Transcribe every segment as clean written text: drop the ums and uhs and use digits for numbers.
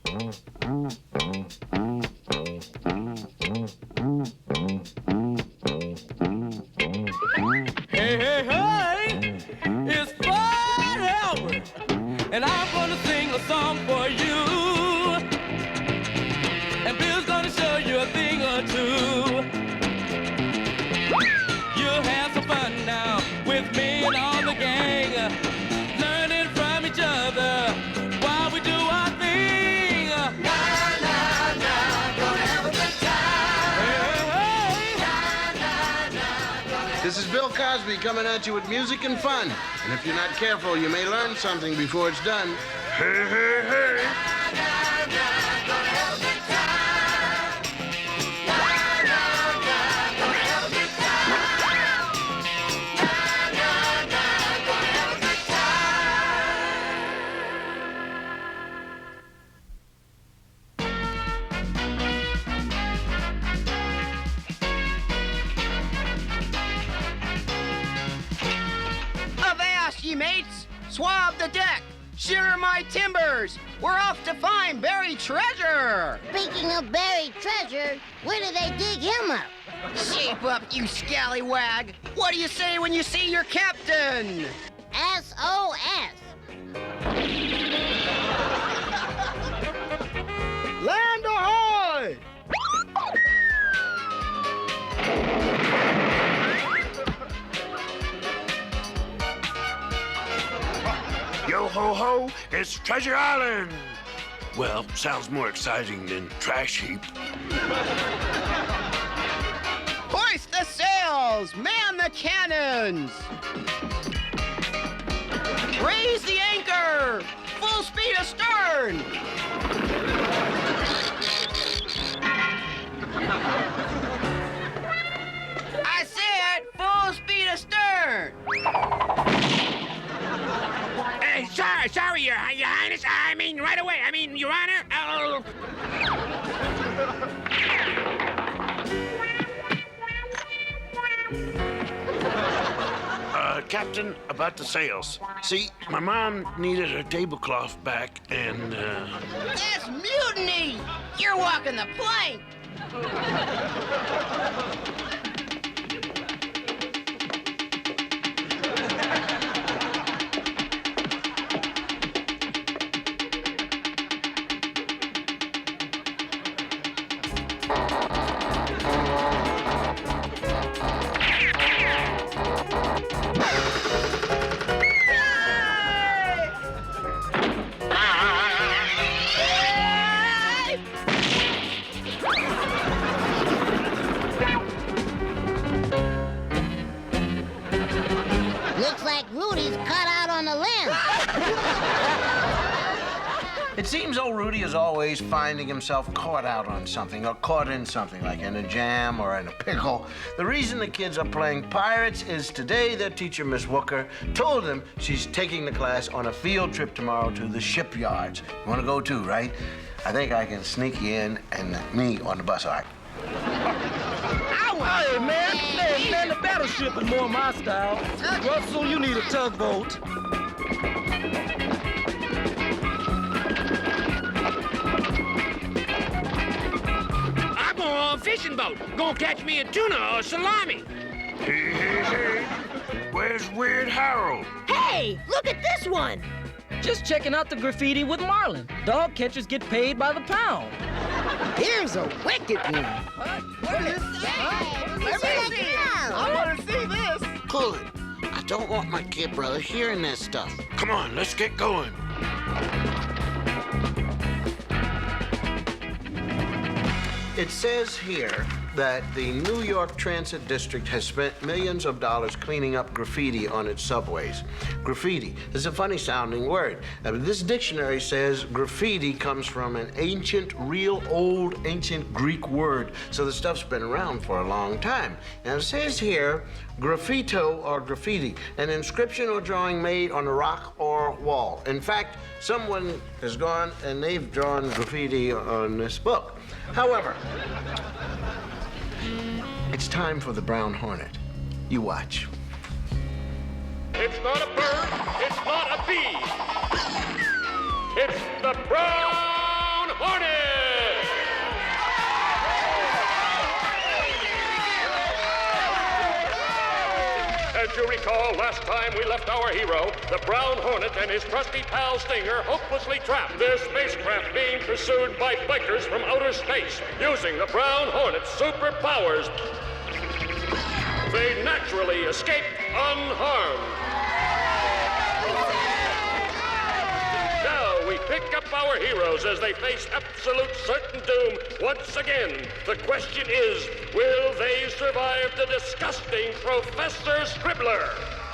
Hey, hey, hey, it's Fred Albert, and I'm gonna sing a song for you. And Bill's gonna show you a thing or two. You'll have some fun now with me and all the gang, learning from each other while we do our thing. Na, na, na, gonna have a good time. Hey, hey. This is Bill Cosby coming at you with music and fun. And if you're not careful, you may learn something before it's done. Hey, hey, hey. Avast, ye mates! Swab the deck! Shear my timbers! We're off to find buried treasure! Speaking of buried treasure, where do they dig him up? Shape up, you scallywag! What do you say when you see your captain? SOS. Land ahoy! Yo ho ho, it's Treasure Island! Well, sounds more exciting than Trash Heap. Hoist the sails! Man the cannons! Raise the anchor! Full speed astern! I said full speed astern! Hey, sorry, Your Highness. I mean, right away. I mean, Your Honor. Captain, about the sails. See, my mom needed her tablecloth back, and, That's mutiny! You're walking the plank! Looks like Rudy's cut out on the limb. It seems old Rudy is always finding himself caught out on something, or caught in something, like in a jam or in a pickle. The reason the kids are playing pirates is today their teacher, Miss Wooker, told them she's taking the class on a field trip tomorrow to the shipyards. You want to go too, right? I think I can sneak you in and me on the bus, all right? Hey, man, the battleship is more my style. Russell, you need a tugboat. I'm going on a fishing boat. Gonna catch me a tuna or salami. hey, hey, hey, where's Weird Harold? Hey, look at this one! Just checking out the graffiti with Marlin. Dog catchers get paid by the pound. Here's a wicked one! Let me see it. I want to see this! Pull it. I don't want my kid brother hearing that stuff. Come on, let's get going. It says here that the New York Transit District has spent millions of dollars cleaning up graffiti on its subways. Graffiti is a funny sounding word. This dictionary says graffiti comes from an ancient, real old ancient Greek word. So the stuff's been around for a long time. And it says here, graffito or graffiti, an inscription or drawing made on a rock or wall. In fact, someone has gone and they've drawn graffiti on this book. However, it's time for the brown hornet. You watch. It's not a bird, it's not a bee. It's the brown recall last time we left our hero, the Brown Hornet, and his trusty pal Stinger hopelessly trapped. Their spacecraft being pursued by bikers from outer space. Using the Brown Hornet's superpowers, they naturally escaped unharmed. Now we pick up our heroes as they face absolute certain doom once again. The question is, will they survive the disgusting Professor Scribbler?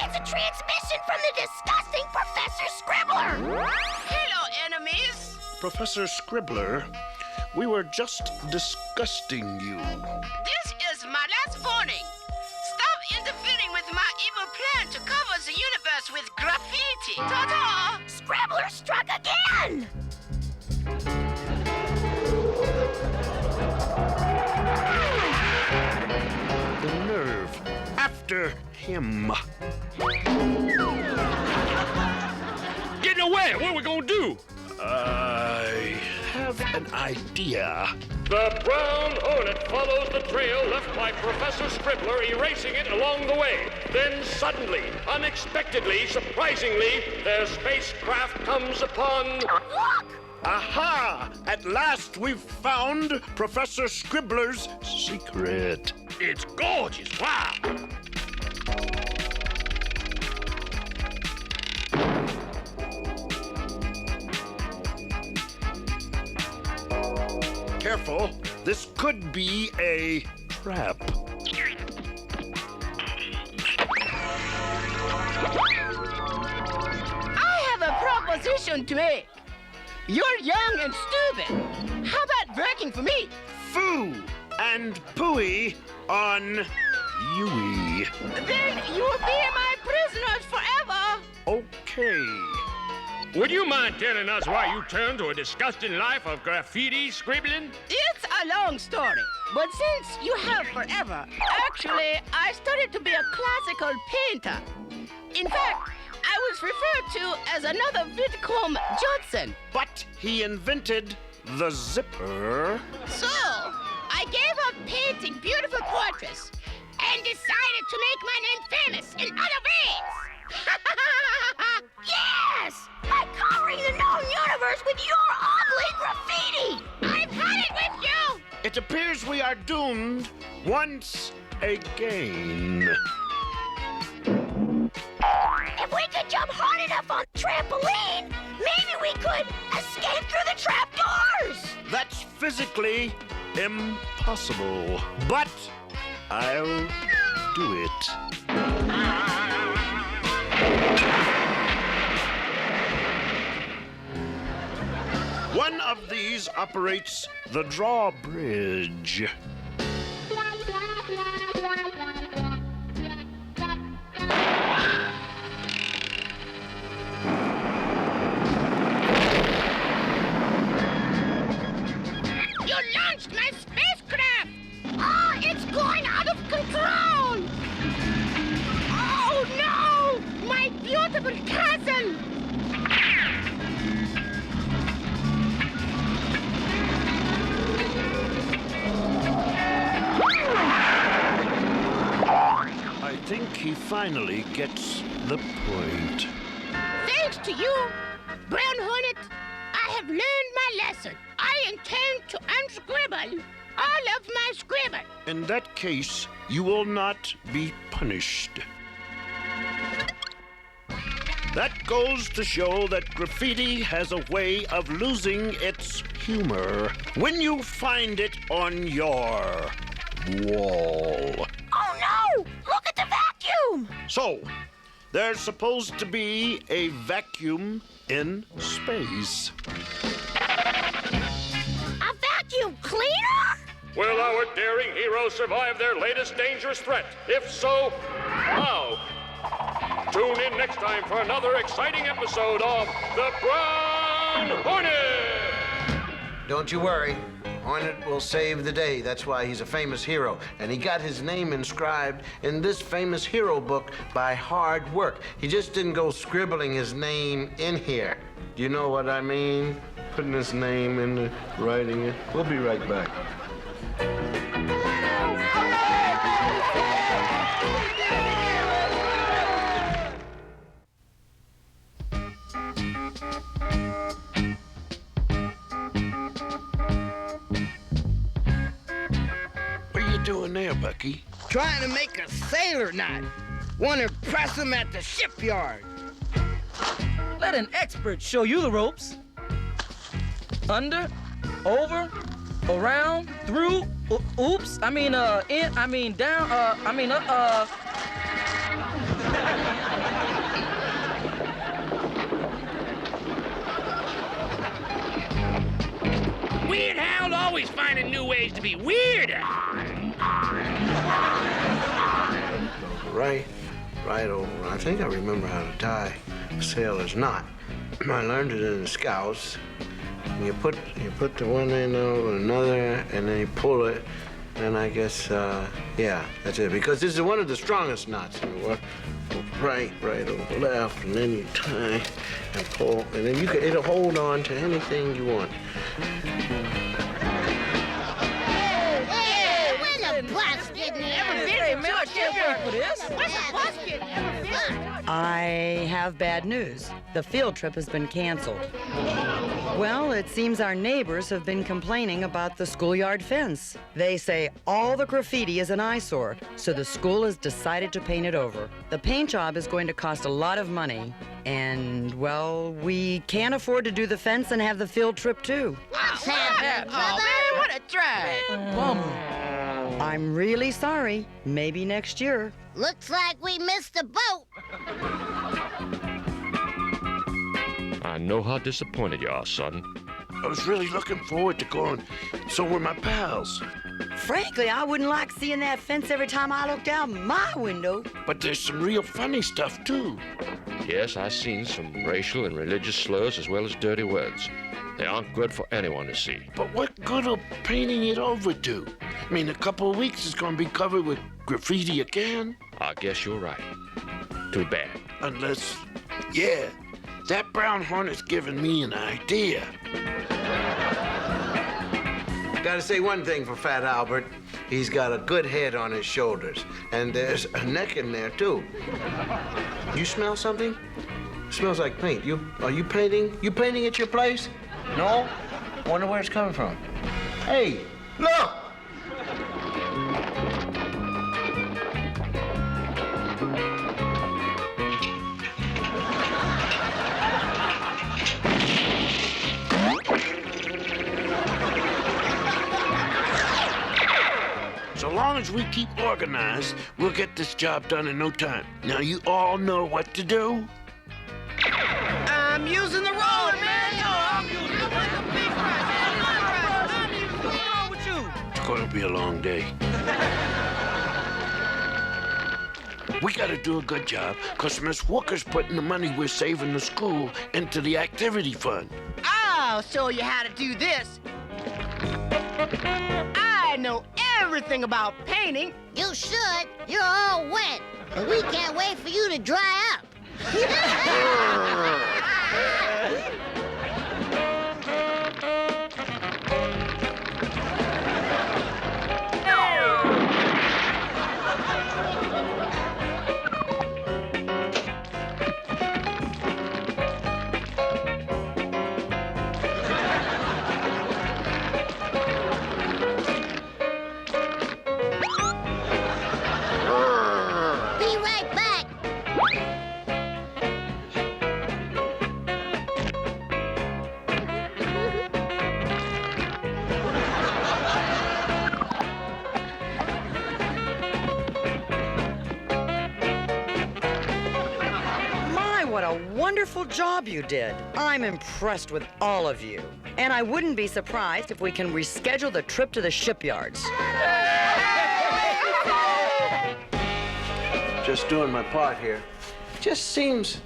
It's a transmission from the disgusting Professor Scribbler! Hello, enemies. Professor Scribbler, we were just disgusting you. This is my last warning. Stop interfering with my evil plan to cover the universe with graffiti. Ta-ta! Scribbler struck again! The nerve. After him. Get in the way! What are we gonna do? I have an idea. The Brown Hornet follows the trail left by Professor Scribbler, erasing it along the way. Then suddenly, unexpectedly, surprisingly, their spacecraft comes upon... Look! Aha! At last we've found Professor Scribbler's secret. It's gorgeous. Wow. Careful, this could be a trap. I have a proposition to make. You're young and stupid. How about working for me? Foo and pooey on Yui. Then you will be my prisoners forever. Okay. Would you mind telling us why you turned to a disgusting life of graffiti scribbling? It's a long story, but since you have forever, actually, I studied to be a classical painter. In fact, I was referred to as another Whitcomb Johnson. But he invented the zipper. So, I gave up painting beautiful portraits and decided to make my name famous in other ways. Yes! By covering the known universe with your ugly graffiti! I've had it with you! It appears we are doomed once again. If we could jump hard enough on the trampoline, maybe we could escape through the trapdoors! That's physically impossible. But I'll do it. One of these operates the drawbridge. You launched my spacecraft! Ah, it's going out of control! Oh no! My beautiful castle! I think he finally gets the point. Thanks to you, Brown Hornet, I have learned my lesson. I intend to unscribble all of my scribble. In that case, you will not be punished. That goes to show that graffiti has a way of losing its humor when you find it on your wall. Oh no! Look at the vacuum! So, there's supposed to be a vacuum in space. A vacuum cleaner? Will our daring heroes survive their latest dangerous threat? If so, how? Tune in next time for another exciting episode of The Brown Hornet! Don't you worry. Hornet will save the day. That's why he's a famous hero. And he got his name inscribed in this famous hero book by hard work. He just didn't go scribbling his name in here. Do you know what I mean? Putting his name in the writing it. We'll be right back. Bucky? Trying to make a sailor knot. Want to press him at the shipyard. Let an expert show you the ropes. Under, over, around, through, oops, I mean, down, Weird Hal always finding new ways to be weirder. Right over. I think I remember how to tie a sailor's knot. I learned it in the Scouts. You put the one end over another, and then you pull it, and I guess, yeah, that's it. Because this is one of the strongest knots in the world. Right over left, and then you tie and pull, and then it'll hold on to anything you want. Hey, where's the bus getting here? Hey, man, I can't wait for this. Where's the bus getting? I have bad news. The field trip has been canceled. Well, it seems our neighbors have been complaining about the schoolyard fence. They say all the graffiti is an eyesore, so the school has decided to paint it over. The paint job is going to cost a lot of money, and, well, we can't afford to do the fence and have the field trip, too. What's happening, Oh, brother? man, what a drag. Bummer. I'm really sorry. Maybe next year. Looks like we missed the boat. I know how disappointed you are, son. I was really looking forward to going. So were my pals. Frankly, I wouldn't like seeing that fence every time I looked out my window. But there's some real funny stuff, too. Yes, I've seen some racial and religious slurs as well as dirty words. They aren't good for anyone to see. But what good will painting it over do? I mean, a couple of weeks is going to be covered with graffiti again. I guess you're right. Too bad. Unless, yeah, that brown hornet's giving me an idea. Gotta say one thing for Fat Albert. He's got a good head on his shoulders. And there's a neck in there, too. You smell something? It smells like paint. Are you painting? You painting at your place? No? Wonder where it's coming from. Hey, look! So long as we keep organized, we'll get this job done in no time. Now, you all know what to do? I'm using the roller, man. Yo, I'm using the big What's wrong with you? It's going to be a long day. We got to do a good job, because Miss Wooker's putting the money we're saving the school into the activity fund. I'll show you how to do this. I know everything about painting. You should. You're all wet. And we can't wait for you to dry up. Be right back. My, what a wonderful job you did. I'm impressed with all of you. And I wouldn't be surprised if we can reschedule the trip to the shipyards. Just doing my part here. Just seems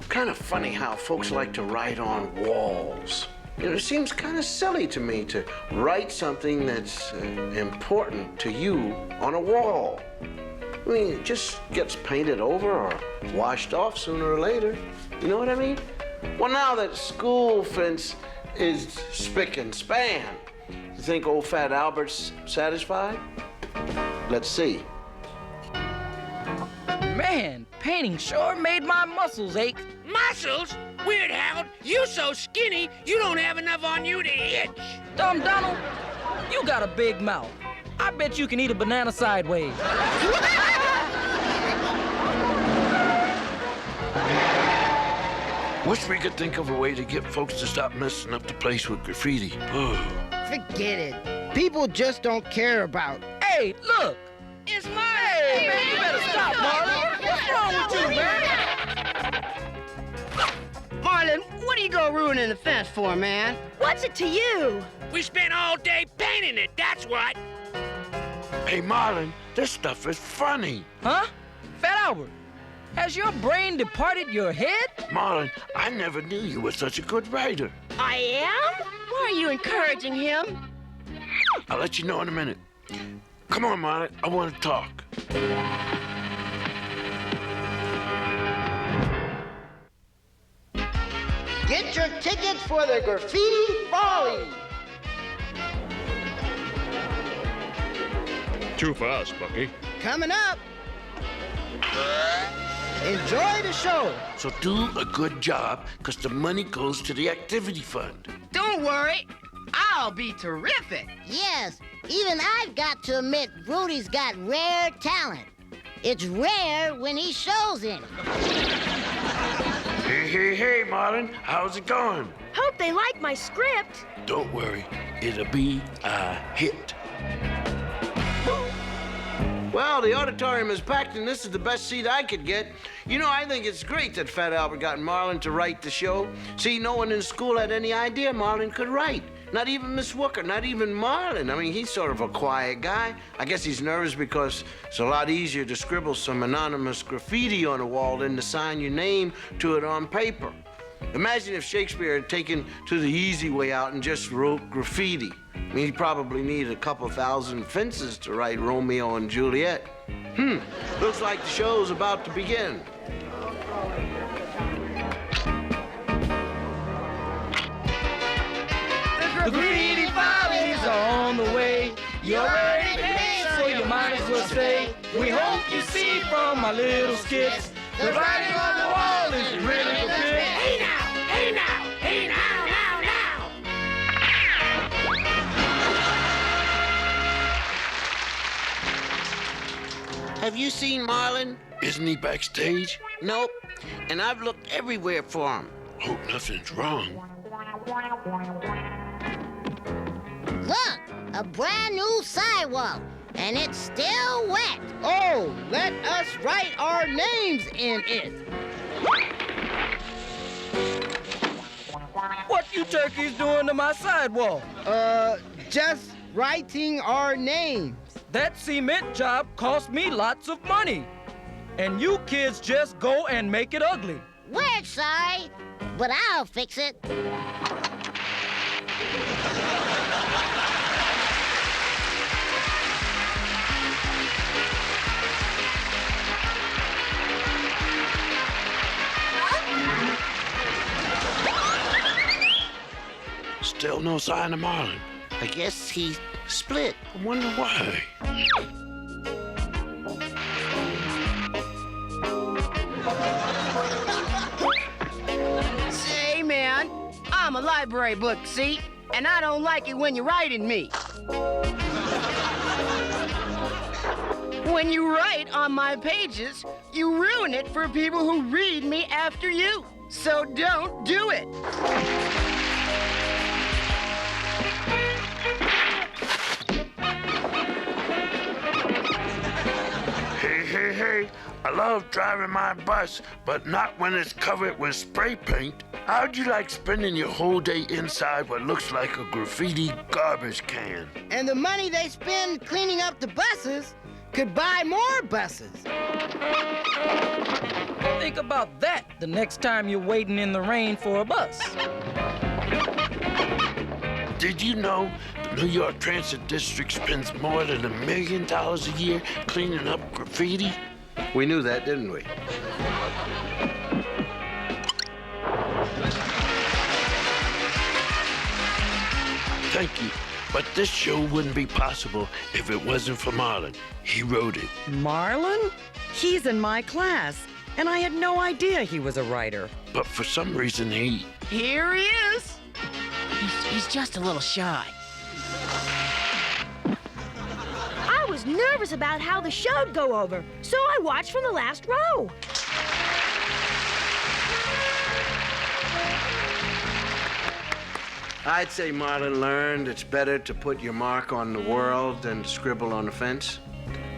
kind of funny how folks like to write on walls. You know, it seems kind of silly to me to write something that's important to you on a wall. I mean, it just gets painted over or washed off sooner or later. You know what I mean? Well, now that school fence is spick and span, you think old Fat Albert's satisfied? Let's see. Man, painting sure made my muscles ache. Muscles? Weird Hal, you so skinny, you don't have enough on you to itch. Dumb Donald, you got a big mouth. I bet you can eat a banana sideways. Wish we could think of a way to get folks to stop messing up the place with graffiti. Forget it. People just don't care about. Hey, look! It's Marlon. Hey, man, you better stop, Marlon. What's wrong with you, man? Marlon, what are you gonna ruin the fence for, man? What's it to you? We spent all day painting it, that's what. Hey, Marlon, this stuff is funny. Huh? Fat Albert, has your brain departed your head? Marlon, I never knew you were such a good writer. I am? Why are you encouraging him? I'll let you know in a minute. Come on, Marlon, I want to talk. Get your tickets for the Graffiti Folly. Two for us, Bucky. Coming up. Enjoy the show. So do a good job, because the money goes to the activity fund. Don't worry, I'll be terrific. Yes, even I've got to admit Rudy's got rare talent. It's rare when he shows any. Hey, Marlon, how's it going? Hope they like my script. Don't worry, it'll be a hit. Well, the auditorium is packed, and this is the best seat I could get. You know, I think it's great that Fat Albert got Marlon to write the show. See, no one in school had any idea Marlon could write. Not even Miss Wooker, not even Marlon. I mean, he's sort of a quiet guy. I guess he's nervous because it's a lot easier to scribble some anonymous graffiti on a wall than to sign your name to it on paper. Imagine if Shakespeare had taken to the easy way out and just wrote graffiti. I mean, he'd probably need a couple thousand fences to write Romeo and Juliet. Looks like the show's about to begin. The graffiti follies are on the way. You're already paid, so you might as well stay. We hope you see from my little skits. The writing on the wall is really the bit. Hey now, hey now, hey now, now, now. Have you seen Marlon? Isn't he backstage? Nope. And I've looked everywhere for him. Hope nothing's wrong. Look, a brand new sidewalk, and it's still wet. Oh, let us write our names in it. What you turkeys doing to my sidewalk? Just writing our names. That cement job cost me lots of money. And you kids just go and make it ugly. We're sorry, but I'll fix it. Still no sign of Marlon. I guess he split. I wonder why. Say, man, I'm a library book, see? And I don't like it when you're writing me. When you write on my pages, you ruin it for people who read me after you. So don't do it. Hey, I love driving my bus, but not when it's covered with spray paint. How'd you like spending your whole day inside what looks like a graffiti garbage can? And the money they spend cleaning up the buses could buy more buses. Think about that the next time you're waiting in the rain for a bus. Did you know the New York Transit District spends more than $1 million a year cleaning up graffiti? We knew that, didn't we? Thank you, but this show wouldn't be possible if it wasn't for Marlon. He wrote it. Marlon? He's in my class, and I had no idea he was a writer. But for some reason, Here he is. He's just a little shy. nervous about how the show'd go over, so I watched from the last row. I'd say Marlon learned it's better to put your mark on the world than to scribble on the fence.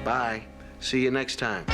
Bye. See you next time.